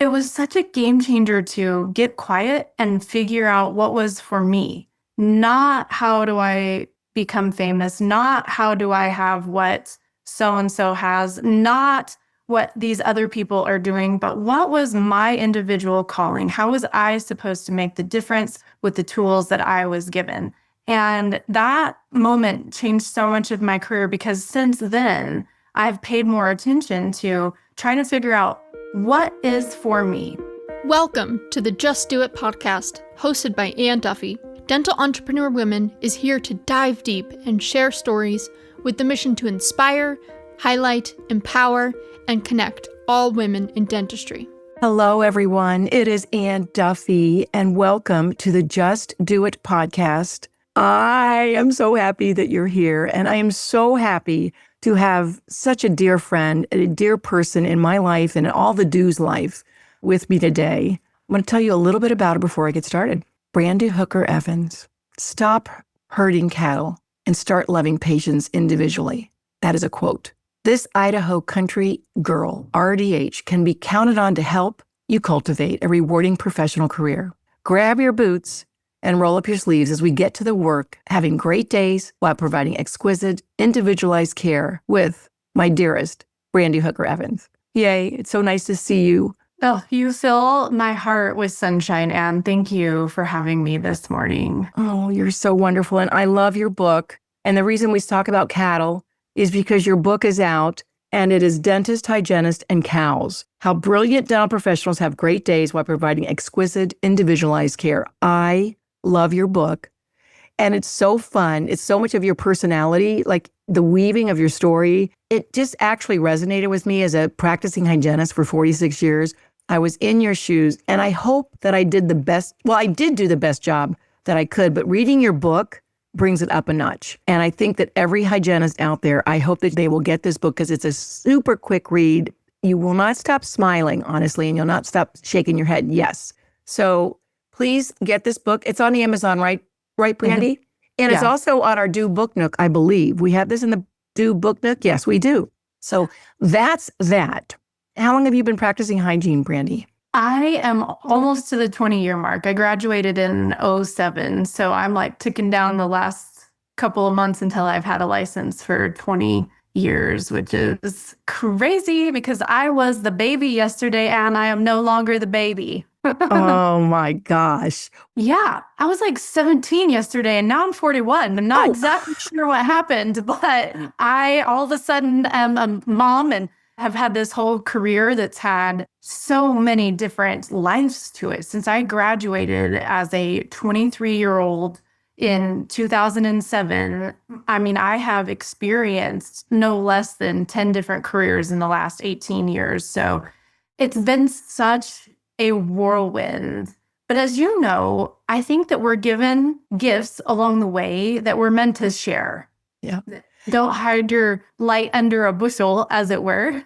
It was such a game changer to get quiet and figure out what was for me. Not how do I become famous, not how do I have what so-and-so has, not what these other people are doing, but what was my individual calling? How was I supposed to make the difference with the tools that I was given? And that moment changed so much of my career because since then, I've paid more attention to trying to figure out what is for me. Welcome to the Just Do It podcast, hosted by Duffy. Dental Entrepreneur Women is here to dive deep and share stories with the mission to inspire, highlight, empower, and connect all women in dentistry. Hello, everyone. It is Ann Duffy, and welcome to the Just Do It podcast. I am so happy that you're here, and I am so happy to have such a dear friend, a dear person in my life and in all the do's life with me today. I'm going to tell you a little bit about her before I get started. Brandi Hooker Evans. Stop hurting cattle and start loving patients individually. That is a quote. This Idaho country girl, RDH, can be counted on to help you cultivate a rewarding professional career. Grab your boots and roll up your sleeves as we get to the work, having great days while providing exquisite, individualized care with my dearest, Brandi Hooker Evans. Yay, it's so nice to see you. Oh, you fill my heart with sunshine, Anne. Thank you for having me this morning. Oh, you're so wonderful. And I love your book. And the reason we talk about cattle is because your book is out and it is Dentist, Hygienist, and Cows: How Brilliant Dental Professionals Have Great Days While Providing Exquisite, Individualized Care. I love your book. And it's so fun. It's so much of your personality, like the weaving of your story. It just actually resonated with me as a practicing hygienist for 46 years. I was in your shoes, and I hope that I did the best. Well, I did do the best job that I could, but reading your book brings it up a notch. And I think that every hygienist out there, I hope that they will get this book because it's a super quick read. You will not stop smiling, honestly, and you'll not stop shaking your head. Yes. So please get this book. It's on Amazon, right, Brandi? Mm-hmm. And it's also on our Do Book Nook, I believe. We have this in the Do Book Nook? Yes, we do. So that's that. How long have you been practicing hygiene, Brandi? I am almost to the 20-year mark. I graduated in 2007, so I'm like ticking down the last couple of months until I've had a license for 20 years, which is crazy because I was the baby yesterday and I am no longer the baby. Oh my gosh. Yeah, I was like 17 yesterday and now I'm 41. I'm not exactly sure what happened, but I all of a sudden am a mom and have had this whole career that's had so many different lives to it. Since I graduated as a 23-year-old in 2007, I mean, I have experienced no less than 10 different careers in the last 18 years. So it's been such a whirlwind. But as you know, I think that we're given gifts along the way that we're meant to share. Yeah. Don't hide your light under a bushel, as it were.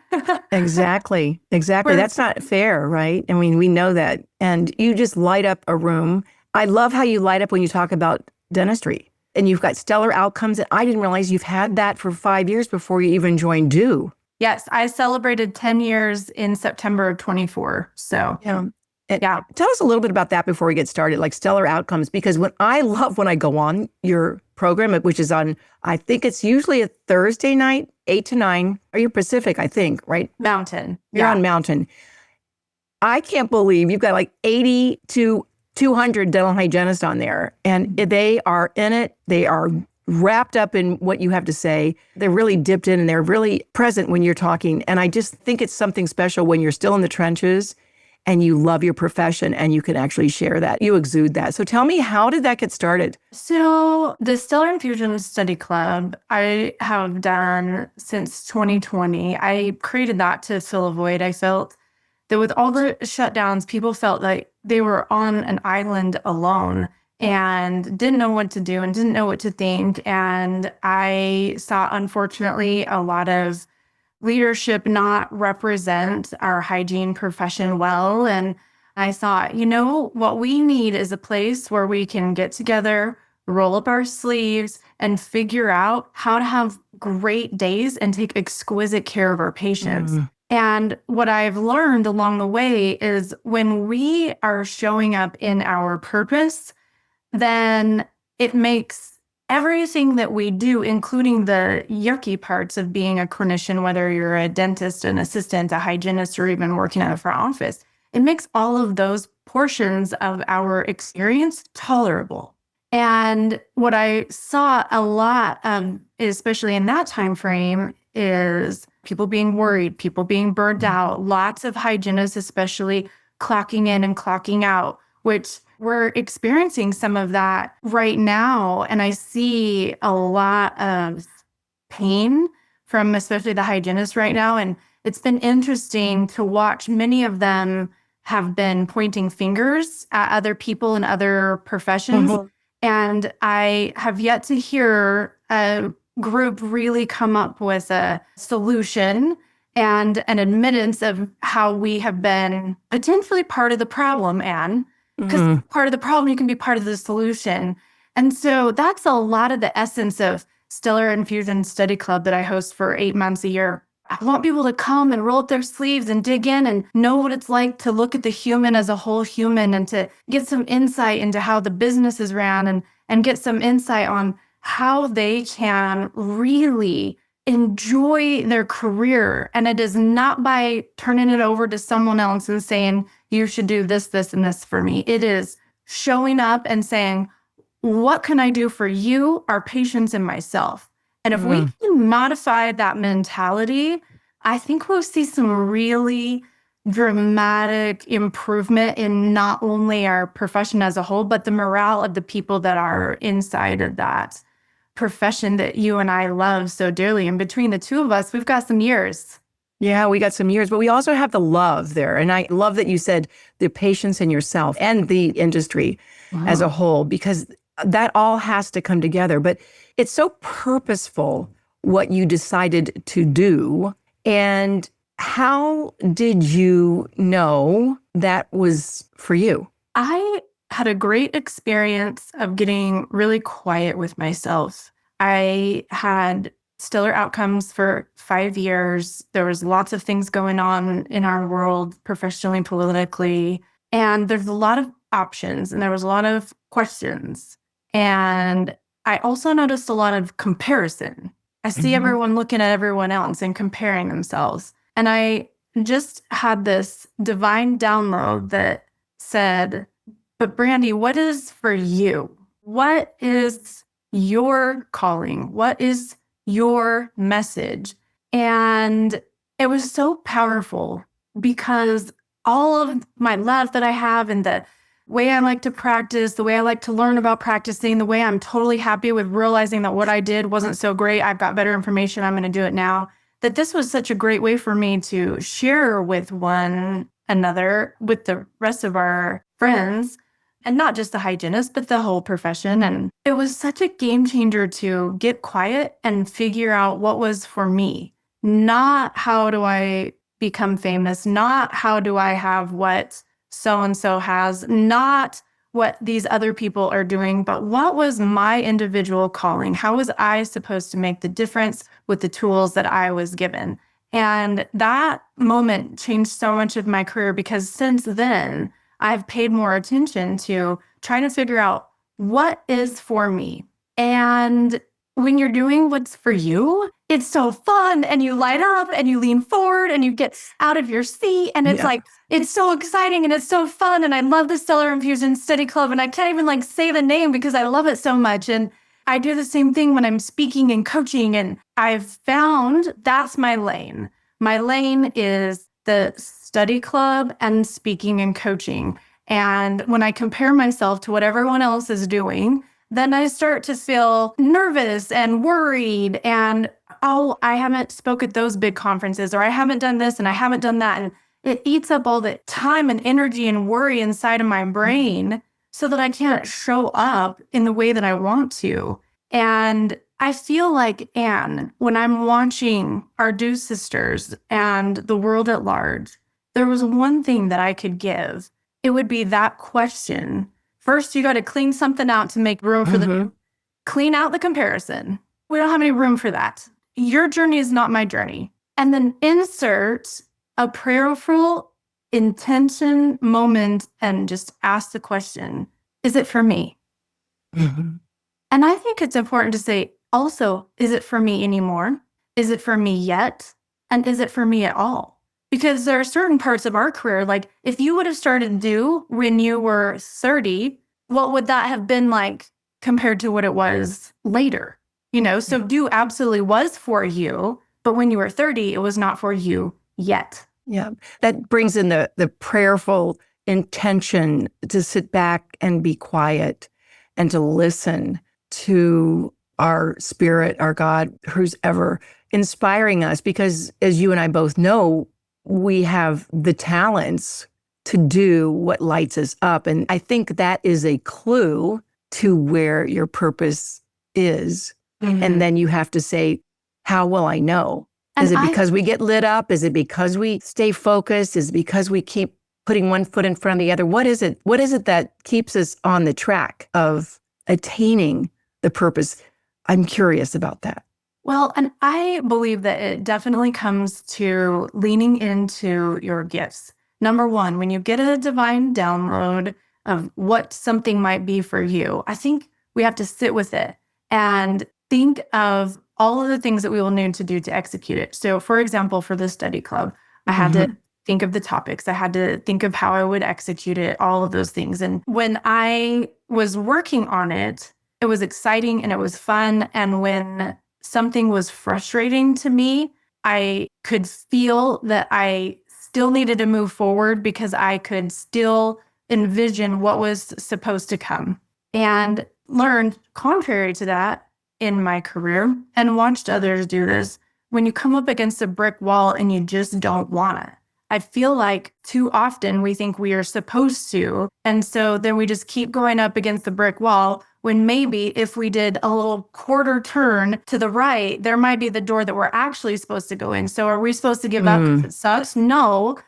Exactly. That's not fair, right? I mean, we know that. And you just light up a room. I love how you light up when you talk about dentistry. And you've got stellar outcomes. And I didn't realize you've had that for 5 years before you even joined Do. Yes, I celebrated 10 years in September of 24. So, yeah. Tell us a little bit about that before we get started, like stellar outcomes, because when I go on your program, which is on, I think it's usually a Thursday night, 8 to 9. Are you Pacific, I think, right? Mountain. You're on Mountain. I can't believe you've got like 80 to 200 dental hygienists on there, and they are in it. They are wrapped up in what you have to say. They're really dipped in and they're really present when you're talking. And I just think it's something special when you're still in the trenches and you love your profession and you can actually share that. You exude that. So tell me, how did that get started? So the Stellar Infusion Study Club, I have done since 2020. I created that to fill a void. I felt that with all the shutdowns, people felt like they were on an island alone and didn't know what to do and didn't know what to think. And I saw, unfortunately, a lot of leadership not represent our hygiene profession well. And I thought, what we need is a place where we can get together, roll up our sleeves, and figure out how to have great days and take exquisite care of our patients. And what I've learned along the way is when we are showing up in our purpose, then it makes everything that we do, including the yucky parts of being a clinician, whether you're a dentist, an assistant, a hygienist, or even working at a front office, it makes all of those portions of our experience tolerable. And what I saw a lot, especially in that time frame, is people being worried, people being burned out, lots of hygienists, especially clocking in and clocking out, which we're experiencing some of that right now. And I see a lot of pain from especially the hygienists right now. And it's been interesting to watch. Many of them have been pointing fingers at other people in other professions. And I have yet to hear a group really come up with a solution and an admittance of how we have been potentially part of the problem, Anne. Because part of the problem, you can be part of the solution. And so that's a lot of the essence of Stellar Infusion Study Club that I host for 8 months a year. I want people to come and roll up their sleeves and dig in and know what it's like to look at the human as a whole human and to get some insight into how the business is ran and get some insight on how they can really enjoy their career. And it is not by turning it over to someone else and saying, you should do this, this, and this for me. It is showing up and saying, what can I do for you, our patients, and myself? And if we can modify that mentality, I think we'll see some really dramatic improvement in not only our profession as a whole, but the morale of the people that are inside of that profession that you and I love so dearly. And between the two of us, we've got some years. Yeah, we got some years, but we also have the love there. And I love that you said the patients and yourself and the industry as a whole, because that all has to come together. But it's so purposeful what you decided to do. And how did you know that was for you? I had a great experience of getting really quiet with myself. I had stellar outcomes for 5 years. There was lots of things going on in our world, professionally, politically, and there's a lot of options and there was a lot of questions. And I also noticed a lot of comparison. I see everyone looking at everyone else and comparing themselves. And I just had this divine download that said, but Brandi, what is for you? What is your calling? What is your message? And it was so powerful because all of my love that I have and the way I like to practice, the way I like to learn about practicing, the way I'm totally happy with realizing that what I did wasn't so great, I've got better information, I'm going to do it now, that this was such a great way for me to share with one another, with the rest of our friends, and not just the hygienist, but the whole profession. And it was such a game changer to get quiet and figure out what was for me. Not how do I become famous, not how do I have what so-and-so has, not what these other people are doing, but what was my individual calling? How was I supposed to make the difference with the tools that I was given? And that moment changed so much of my career because since then, I've paid more attention to trying to figure out what is for me. And when you're doing what's for you, it's so fun and you light up and you lean forward and you get out of your seat and it's like, it's so exciting and it's so fun. And I love the Stellar Infusion Study Club and I can't even say the name because I love it so much. And I do the same thing when I'm speaking and coaching, and I've found that's my lane. My lane is the study club and speaking and coaching. And when I compare myself to what everyone else is doing, then I start to feel nervous and worried and, oh, I haven't spoke at those big conferences, or I haven't done this and I haven't done that. And it eats up all the time and energy and worry inside of my brain so that I can't show up in the way that I want to. And I feel like, Anne, when I'm watching our Dew sisters and the world at large, there was one thing that I could give. It would be that question. First, you got to clean something out to make room for the clean out the comparison. We don't have any room for that. Your journey is not my journey. And then insert a prayerful intention moment and just ask the question, is it for me? Mhm. And I think it's important to say also, is it for me anymore? Is it for me yet? And is it for me at all? Because there are certain parts of our career, like if you would have started due when you were 30, what would that have been like compared to what it was later? So due absolutely was for you, but when you were 30, it was not for you yet. Yeah. That brings in the prayerful intention to sit back and be quiet and to listen to our spirit, our God, who's ever inspiring us. Because as you and I both know, we have the talents to do what lights us up. And I think that is a clue to where your purpose is. And then you have to say, how will I know? Is it because we get lit up? Is it because we stay focused? Is it because we keep putting one foot in front of the other? What is it? What is it that keeps us on the track of attaining the purpose? I'm curious about that. Well, and I believe that it definitely comes to leaning into your gifts. Number one, when you get a divine download of what something might be for you, I think we have to sit with it and think of all of the things that we will need to do to execute it. So, for example, for the study club, I had to think of the topics. I had to think of how I would execute it, all of those things. And when I was working on it, it was exciting and it was fun. And when something was frustrating to me, I could feel that I still needed to move forward because I could still envision what was supposed to come, and learned contrary to that in my career and watched others do this. When you come up against a brick wall and you just don't want it, I feel like too often we think we are supposed to. And so then we just keep going up against the brick wall when maybe if we did a little quarter turn to the right, there might be the door that we're actually supposed to go in. So are we supposed to give up because it sucks? No.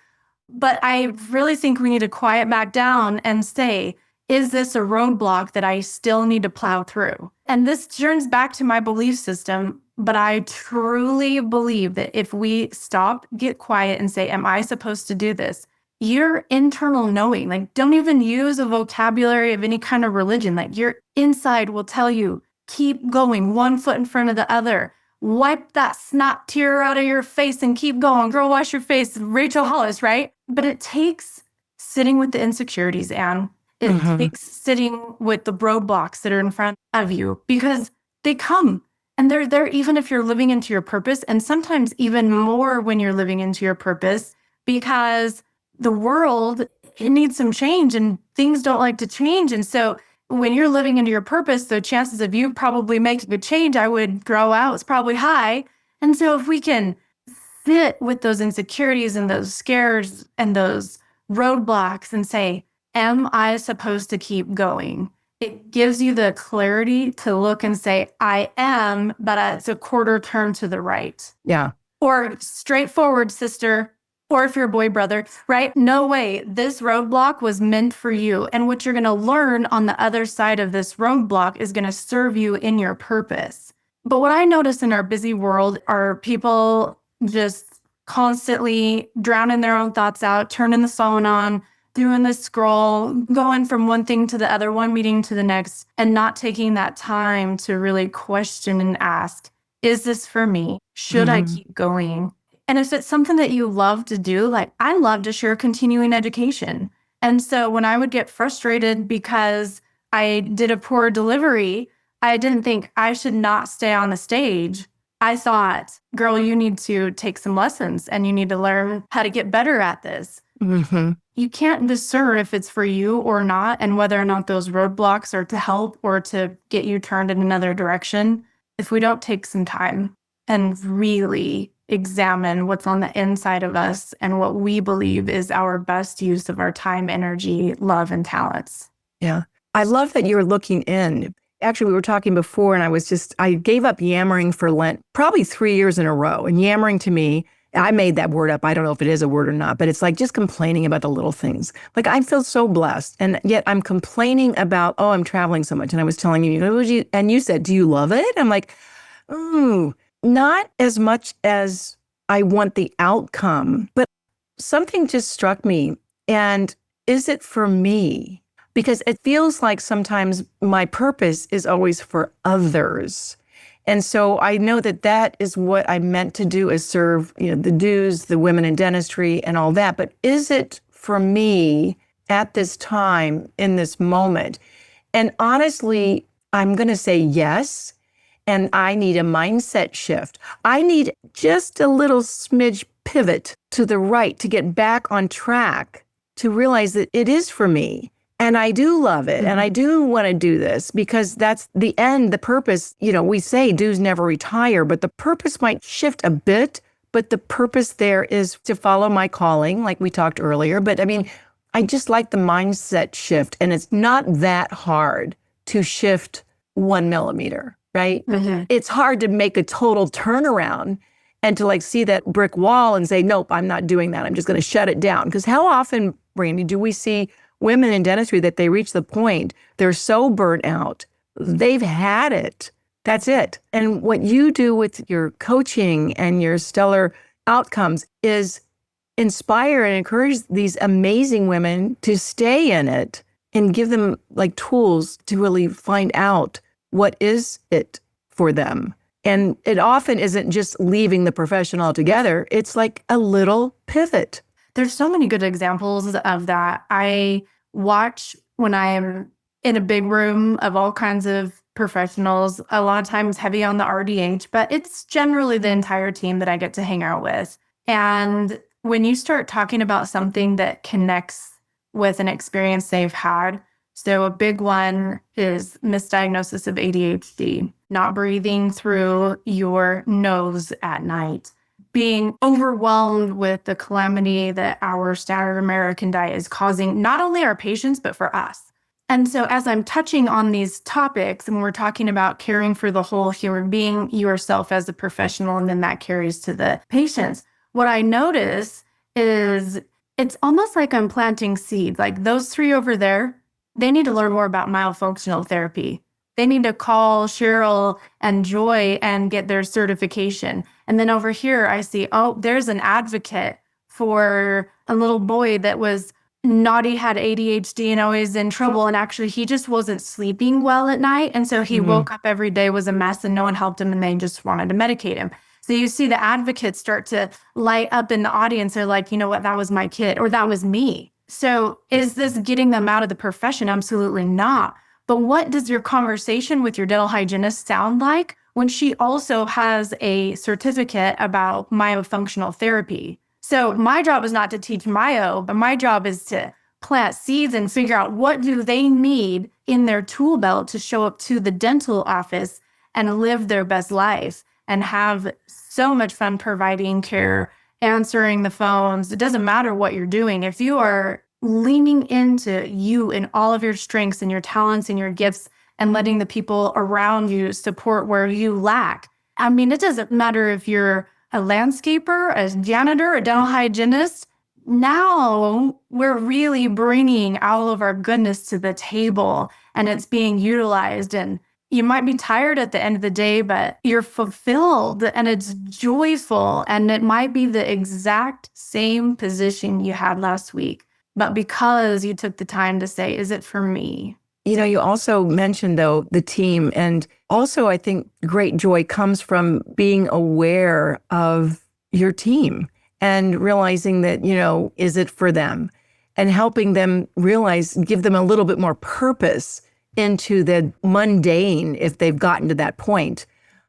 But I really think we need to quiet back down and say, is this a roadblock that I still need to plow through? And this turns back to my belief system. But I truly believe that if we stop, get quiet and say, am I supposed to do this? Your internal knowing, like don't even use a vocabulary of any kind of religion. Like your inside will tell you, keep going, one foot in front of the other. Wipe that snot tear out of your face and keep going. Girl, wash your face. Rachel Hollis, right? But it takes sitting with the insecurities, Anne. It takes sitting with the roadblocks that are in front of you because they come. And they're there even if you're living into your purpose, and sometimes even more when you're living into your purpose, because the world, it needs some change and things don't like to change. And so when you're living into your purpose, the chances of you probably making a change, I would throw out, is probably high. And so if we can sit with those insecurities and those scares and those roadblocks and say, am I supposed to keep going? It gives you the clarity to look and say, I am, but it's a quarter turn to the right. Yeah. Or straightforward, sister, or if you're a boy, brother, right? No way. This roadblock was meant for you. And what you're going to learn on the other side of this roadblock is going to serve you in your purpose. But what I notice in our busy world are people just constantly drowning their own thoughts out, turning the phone on, doing the scroll, going from one thing to the other, one meeting to the next, and not taking that time to really question and ask, is this for me? Should I keep going? And if it's something that you love to do, like I love to share continuing education. And so when I would get frustrated because I did a poor delivery, I didn't think I should not stay on the stage. I thought, girl, you need to take some lessons and you need to learn how to get better at this. You can't discern if it's for you or not, and whether or not those roadblocks are to help or to get you turned in another direction, if we don't take some time and really examine what's on the inside of us and what we believe is our best use of our time, energy, love, and talents. Yeah. I love that you're looking in. Actually, we were talking before, and I gave up yammering for Lent probably 3 years in a row. And yammering to me, I made that word up. I don't know if it is a word or not, but it's like just complaining about the little things. Like I feel so blessed. And yet I'm complaining about, oh, I'm traveling so much. And I was telling you, and you said, do you love it? I'm like, not as much as I want the outcome, but something just struck me. And is it for me? Because it feels like sometimes my purpose is always for others. And so I know that that is what I meant to do, is serve, the dues, the women in dentistry and all that. But is it for me at this time, in this moment? And honestly, I'm going to say yes. And I need a mindset shift. I need just a little smidge pivot to the right to get back on track, to realize that it is for me. And I do love it. And I do want to do this, because that's the end, the purpose. We say dues never retire, but the purpose might shift a bit. But the purpose there is to follow my calling, like we talked earlier. But I just like the mindset shift. And it's not that hard to shift 1 millimeter, right? It's hard to make a total turnaround and to see that brick wall and say, nope, I'm not doing that. I'm just going to shut it down. Because how often, Brandi, do we see women in dentistry that they reach the point, they're so burnt out, they've had it. That's it. And what you do with your coaching and your stellar outcomes is inspire and encourage these amazing women to stay in it and give them tools to really find out what is it for them. And it often isn't just leaving the profession altogether. It's like a little pivot. There's so many good examples of that. I watch when I'm in a big room of all kinds of professionals, a lot of times heavy on the RDH, but it's generally the entire team that I get to hang out with. And when you start talking about something that connects with an experience they've had, so a big one is misdiagnosis of ADHD, not breathing through your nose at night, being overwhelmed with the calamity that our standard American diet is causing, not only our patients, but for us. And so as I'm touching on these topics, and we're talking about caring for the whole human being, yourself as a professional, and then that carries to the patients, what I notice is it's almost like I'm planting seeds. Like those three over there, they need to learn more about myofunctional therapy. They need to call Cheryl and Joy and get their certification. And then over here, I see, there's an advocate for a little boy that was naughty, had ADHD, and always in trouble. And actually, he just wasn't sleeping well at night. And so he woke up every day, was a mess, and no one helped him, and they just wanted to medicate him. So you see the advocates start to light up in the audience. They're like, you know what, that was my kid, or that was me. So is this getting them out of the profession? Absolutely not. But what does your conversation with your dental hygienist sound like when she also has a certificate about myofunctional therapy? So my job is not to teach myo, but my job is to plant seeds and figure out what do they need in their tool belt to show up to the dental office and live their best life and have so much fun providing care, answering the phones. It doesn't matter what you're doing. If you are leaning into you and all of your strengths and your talents and your gifts and letting the people around you support where you lack. I mean, it doesn't matter if you're a landscaper, a janitor, a dental hygienist. Now we're really bringing all of our goodness to the table and it's being utilized. And you might be tired at the end of the day, but you're fulfilled and it's joyful. And it might be the exact same position you had last week. But because you took the time to say, is it for me? You also mentioned, though, the team. And also, I think great joy comes from being aware of your team and realizing that, is it for them? And helping them realize, give them a little bit more purpose into the mundane, if they've gotten to that point,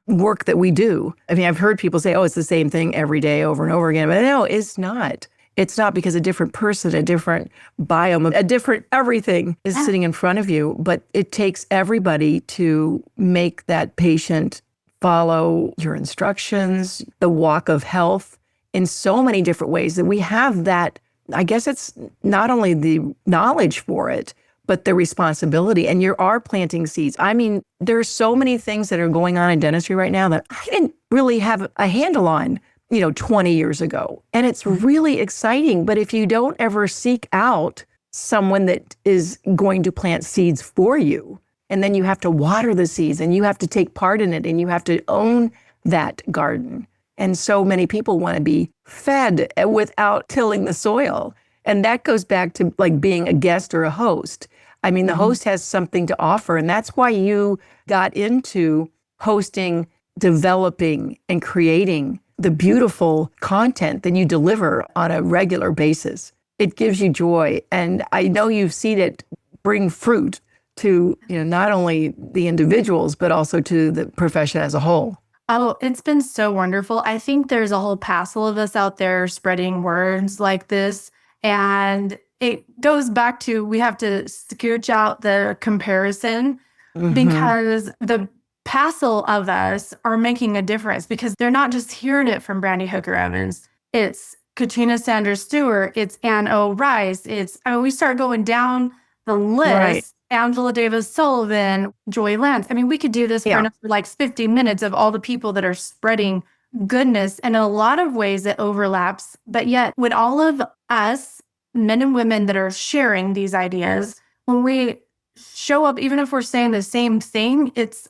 work that we do. I mean, I've heard people say, it's the same thing every day over and over again. But no, it's not. It's not, because a different person, a different biome, a different everything is sitting in front of you. But it takes everybody to make that patient follow your instructions, the walk of health in so many different ways that we have that. I guess it's not only the knowledge for it, but the responsibility. And you are planting seeds. I mean, there are so many things that are going on in dentistry right now that I didn't really have a handle on 20 years ago. And it's really exciting. But if you don't ever seek out someone that is going to plant seeds for you, and then you have to water the seeds and you have to take part in it and you have to own that garden. And so many people want to be fed without tilling the soil. And that goes back to like being a guest or a host. I mean, the host has something to offer. And that's why you got into hosting, developing, and creating the beautiful content that you deliver on a regular basis. It gives you joy. And I know you've seen it bring fruit to, not only the individuals, but also to the profession as a whole. Oh, it's been so wonderful. I think there's a whole passel of us out there spreading words like this. And it goes back to, we have to scooch out the comparison because the passel of us are making a difference, because they're not just hearing it from Brandi Hooker Evans. It's Katrina Sanders Stewart. It's Ann O. Rice. We start going down the list. Right. Angela Davis Sullivan, Joy Lance. I mean, we could do this for another like 50 minutes of all the people that are spreading goodness. And in a lot of ways it overlaps. But yet with all of us, men and women that are sharing these ideas, when we show up, even if we're saying the same thing, it's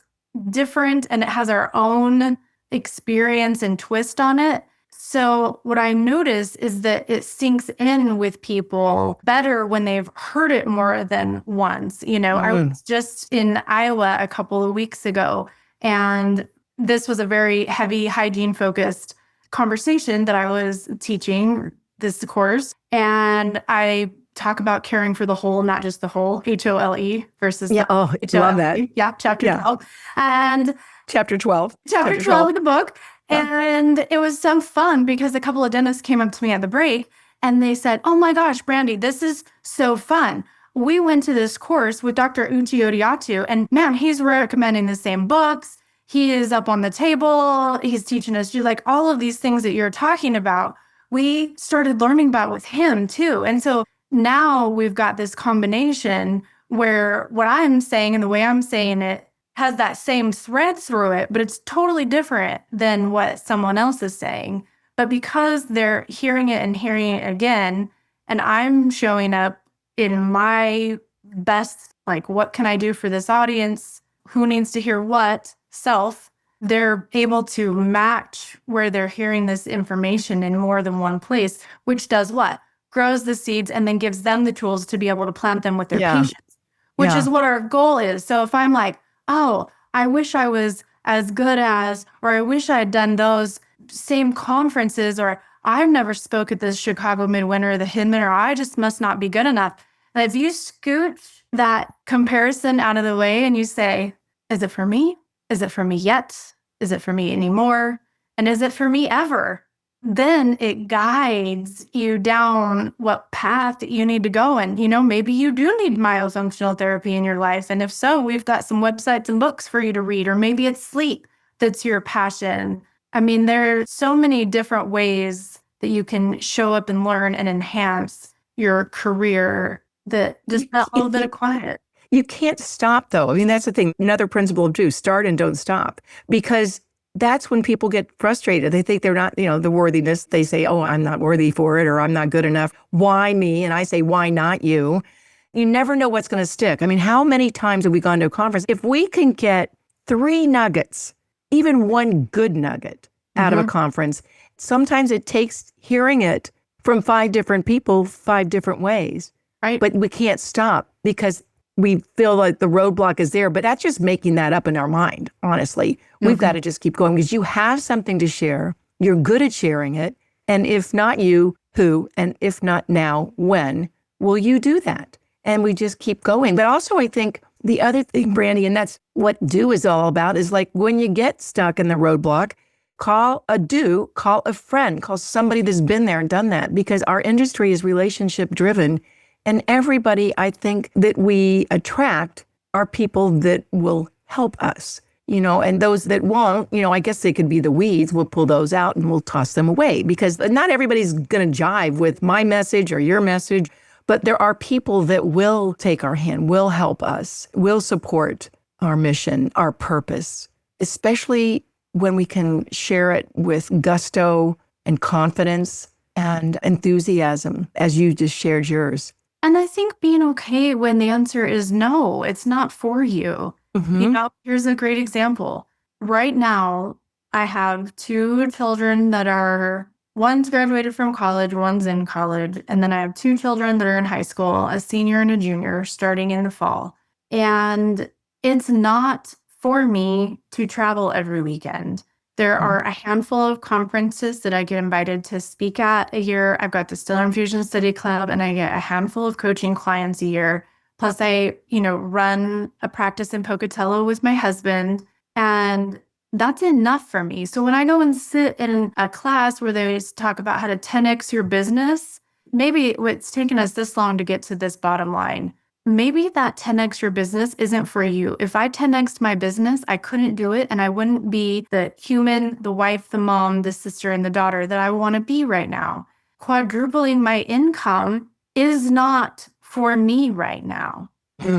different and it has our own experience and twist on it. So what I notice is that it sinks in with people better when they've heard it more than once. I was just in Iowa a couple of weeks ago, and this was a very heavy hygiene-focused conversation that I was teaching this course. And I talk about caring for the whole, not just the whole, HOLE versus love that. Yeah, chapter 12. And chapter 12. Chapter 12 of the book. And it was so fun because a couple of dentists came up to me at the break and they said, "Oh my gosh, Brandi, this is so fun. We went to this course with Dr. Uchi Odiatu, and man, he's recommending the same books. He is up on the table. He's teaching us like all of these things that you're talking about. We started learning about with him too." And so now we've got this combination where what I'm saying and the way I'm saying it has that same thread through it, but it's totally different than what someone else is saying. But because they're hearing it and hearing it again, and I'm showing up in my best, like, what can I do for this audience? Who needs to hear what? Self. They're able to match where they're hearing this information in more than one place, which does what? Grows the seeds and then gives them the tools to be able to plant them with their patients, which is what our goal is. So if I'm like, oh, I wish I was as good as, or I wish I had done those same conferences, or I've never spoke at this Chicago Midwinter or the Hidden, or I just must not be good enough. And if you scoot that comparison out of the way and you say, is it for me? Is it for me yet? Is it for me anymore? And is it for me ever? Then it guides you down what path you need to go. And, maybe you do need myofunctional therapy in your life. And if so, we've got some websites and books for you to read, or maybe it's sleep that's your passion. I mean, there are so many different ways that you can show up and learn and enhance your career that just a little bit of quiet. You can't stop, though. I mean, that's the thing. Another principle of do, start and don't stop, because that's when people get frustrated. They think they're not, the worthiness. They say, oh, I'm not worthy for it, or I'm not good enough. Why me? And I say, why not you? You never know what's going to stick. I mean, how many times have we gone to a conference? If we can get 3 nuggets, even one good nugget out of a conference, sometimes it takes hearing it from 5 different people, 5 different ways. Right. But we can't stop because we feel like the roadblock is there, but that's just making that up in our mind, honestly. We've got to just keep going because you have something to share. You're good at sharing it. And if not you, who? And if not now, when will you do that? And we just keep going. But also, I think the other thing, Brandi, and that's what do is all about, is like when you get stuck in the roadblock, call a friend, call somebody that's been there and done that, because our industry is relationship driven. And everybody, I think, that we attract are people that will help us, and those that won't, I guess they could be the weeds. We'll pull those out and we'll toss them away, because not everybody's going to jive with my message or your message, but there are people that will take our hand, will help us, will support our mission, our purpose, especially when we can share it with gusto and confidence and enthusiasm, as you just shared yours. And I think being okay when the answer is no, it's not for you. Here's a great example. Right now, I have 2 children that are One's graduated from college, one's in college. And then I have 2 children that are in high school, a senior and a junior, starting in the fall. And it's not for me to travel every weekend. There are a handful of conferences that I get invited to speak at a year. I've got the Stellar Infusion Study Club, and I get a handful of coaching clients a year. Plus, I, run a practice in Pocatello with my husband, and that's enough for me. So when I go and sit in a class where they talk about how to 10x your business, maybe it's taken us this long to get to this bottom line. Maybe that 10x your business isn't for you. If I 10x'd my business, I couldn't do it, and I wouldn't be the human, the wife, the mom, the sister, and the daughter that I want to be right now. Quadrupling my income is not for me right now.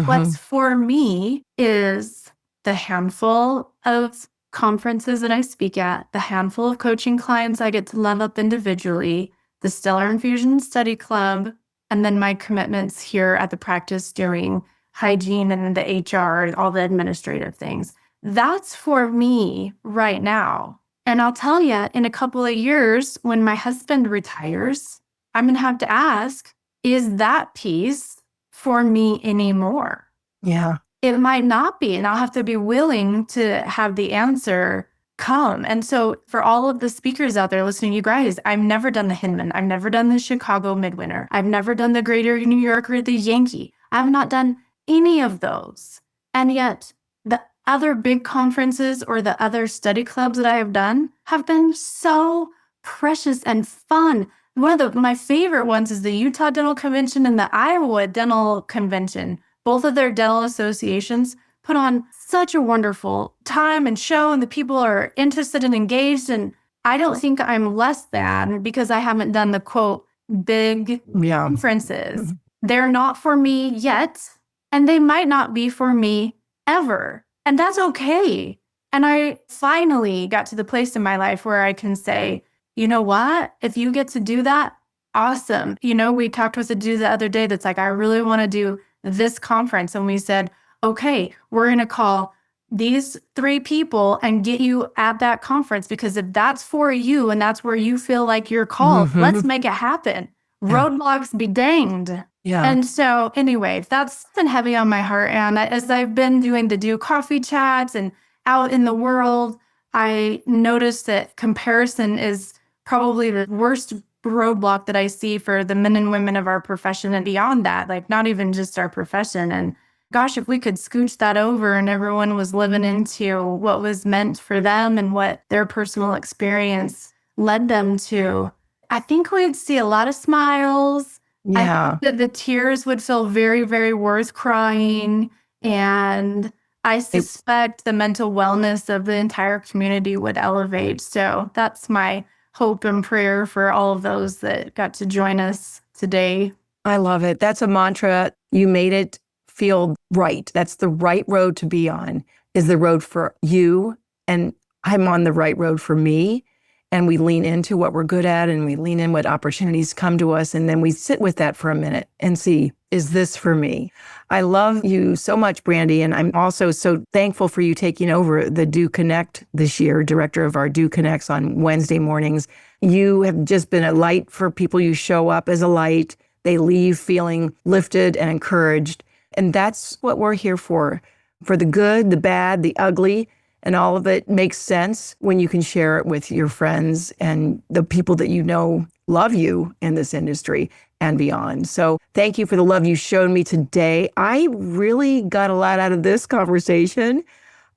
What's for me is the handful of conferences that I speak at, the handful of coaching clients I get to level up individually, the Stellar Infusion Study Club, and then my commitments here at the practice doing hygiene and the HR and all the administrative things. That's for me right now. And I'll tell you, in a couple of years, when my husband retires, I'm going to have to ask, is that piece for me anymore? Yeah. It might not be, and I'll have to be willing to have the answer come. And so for all of the speakers out there listening, you guys, I've never done the Hinman. I've never done the Chicago Midwinter. I've never done the Greater New York or the Yankee. I've not done any of those. And yet the other big conferences or the other study clubs that I have done have been so precious and fun. One of my favorite ones is the Utah Dental Convention and the Iowa Dental Convention. Both of their dental associations put on such a wonderful time and show, and the people are interested and engaged. And I don't think I'm less than because I haven't done the quote big conferences. They're not for me yet, and they might not be for me ever. And that's okay. And I finally got to the place in my life where I can say, you know what? If you get to do that, awesome. We talked with a dude the other day that's like, I really want to do this conference. And we said, okay, we're going to call these 3 people and get you at that conference, because if that's for you and that's where you feel like you're called, let's make it happen. Roadblocks be danged. Yeah. And so anyway, that's been heavy on my heart. And as I've been doing the Do Coffee chats and out in the world, I noticed that comparison is probably the worst roadblock that I see for the men and women of our profession and beyond that, like not even just our profession. And gosh, if we could scooch that over and everyone was living into what was meant for them and what their personal experience led them to, I think we'd see a lot of smiles. Yeah. I think that the tears would feel very, very worth crying. And I suspect the mental wellness of the entire community would elevate. So that's my hope and prayer for all of those that got to join us today. I love it. That's a mantra. You made it feel right. That's the right road to be on, is the road for you. And I'm on the right road for me. And we lean into what we're good at, and we lean in what opportunities come to us. And then we sit with that for a minute and see, is this for me? I love you so much, Brandi. And I'm also so thankful for you taking over the Do Connect this year, director of our Do Connects on Wednesday mornings. You have just been a light for people. You show up as a light. They leave feeling lifted and encouraged. And that's what we're here for the good, the bad, the ugly. And all of it makes sense when you can share it with your friends and the people that you know love you in this industry and beyond. So thank you for the love you showed me today. I really got a lot out of this conversation.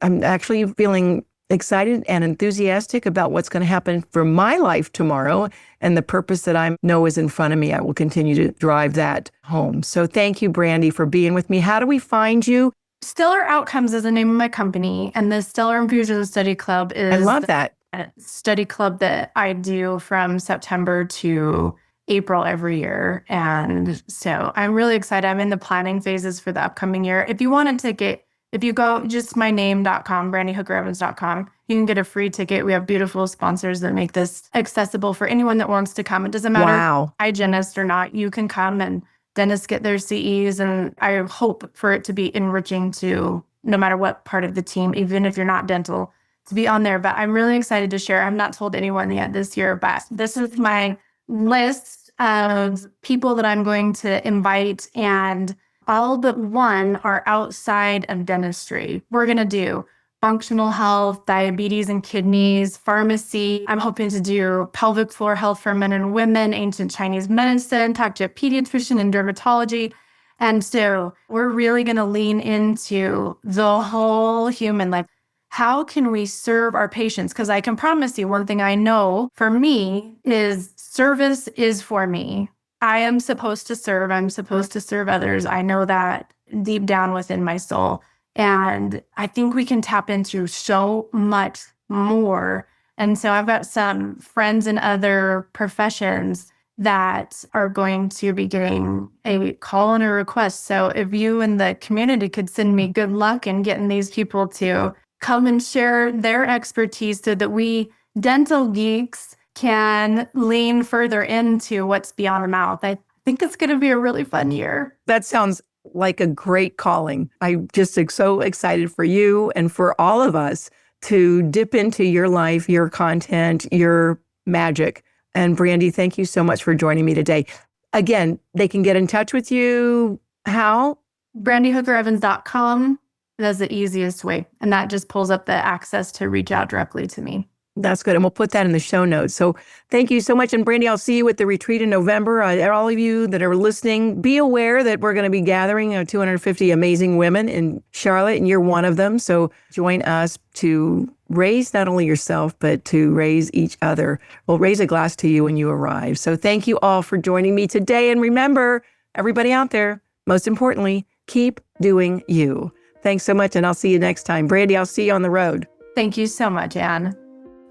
I'm actually feeling excited and enthusiastic about what's going to happen for my life tomorrow, and the purpose that I know is in front of me. I will continue to drive that home. So thank you, Brandi, for being with me. How do we find you? Stellar Outcomes is the name of my company, and the Stellar Infusion Study Club is I love that study club that I do from September to April every year. And so I'm really excited. I'm in the planning phases for the upcoming year. If you want a ticket, if you go just myname.com, brandihookerevans.com, you can get a free ticket. We have beautiful sponsors that make this accessible for anyone that wants to come. It doesn't matter if you're hygienist or not. You can come, and dentists get their CEs, and I hope for it to be enriching to no matter what part of the team, even if you're not dental, to be on there, but I'm really excited to share. I've not told anyone yet this year, but this is my list of people that I'm going to invite, and all but one are outside of dentistry. We're going to do functional health, diabetes and kidneys, pharmacy. I'm hoping to do pelvic floor health for men and women, ancient Chinese medicine, talk to a pediatrician and dermatology. And so we're really going to lean into the whole human life. How can we serve our patients? Because I can promise you one thing I know for me is service is for me. I am supposed to serve. I'm supposed to serve others. I know that deep down within my soul. And I think we can tap into so much more. And so I've got some friends in other professions that are going to be getting a call and a request. So if you in the community could send me good luck in getting these people to come and share their expertise so that we dental geeks can lean further into what's beyond the mouth. I think it's going to be a really fun year. That sounds like a great calling. I'm just so excited for you and for all of us to dip into your life, your content, your magic. And Brandi, thank you so much for joining me today. Again, they can get in touch with you. How? BrandiHookerEvans.com. That's the easiest way. And that just pulls up the access to reach out directly to me. That's good. And we'll put that in the show notes. So thank you so much. And Brandi, I'll see you at the retreat in November. All of you that are listening, be aware that we're going to be gathering 250 amazing women in Charlotte, and you're one of them. So join us to raise not only yourself, but to raise each other. We'll raise a glass to you when you arrive. So thank you all for joining me today. And remember, everybody out there, most importantly, keep doing you. Thanks so much. And I'll see you next time. Brandi, I'll see you on the road. Thank you so much, Anne.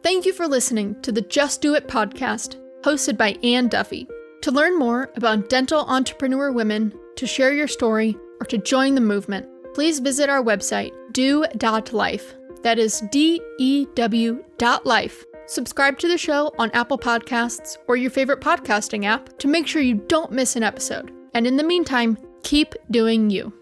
Thank you for listening to the Just Do It podcast, hosted by Ann Duffy. To learn more about dental entrepreneur women, to share your story, or to join the movement, please visit our website, do.life. That is DEW.life. Subscribe to the show on Apple Podcasts or your favorite podcasting app to make sure you don't miss an episode. And in the meantime, keep doing you.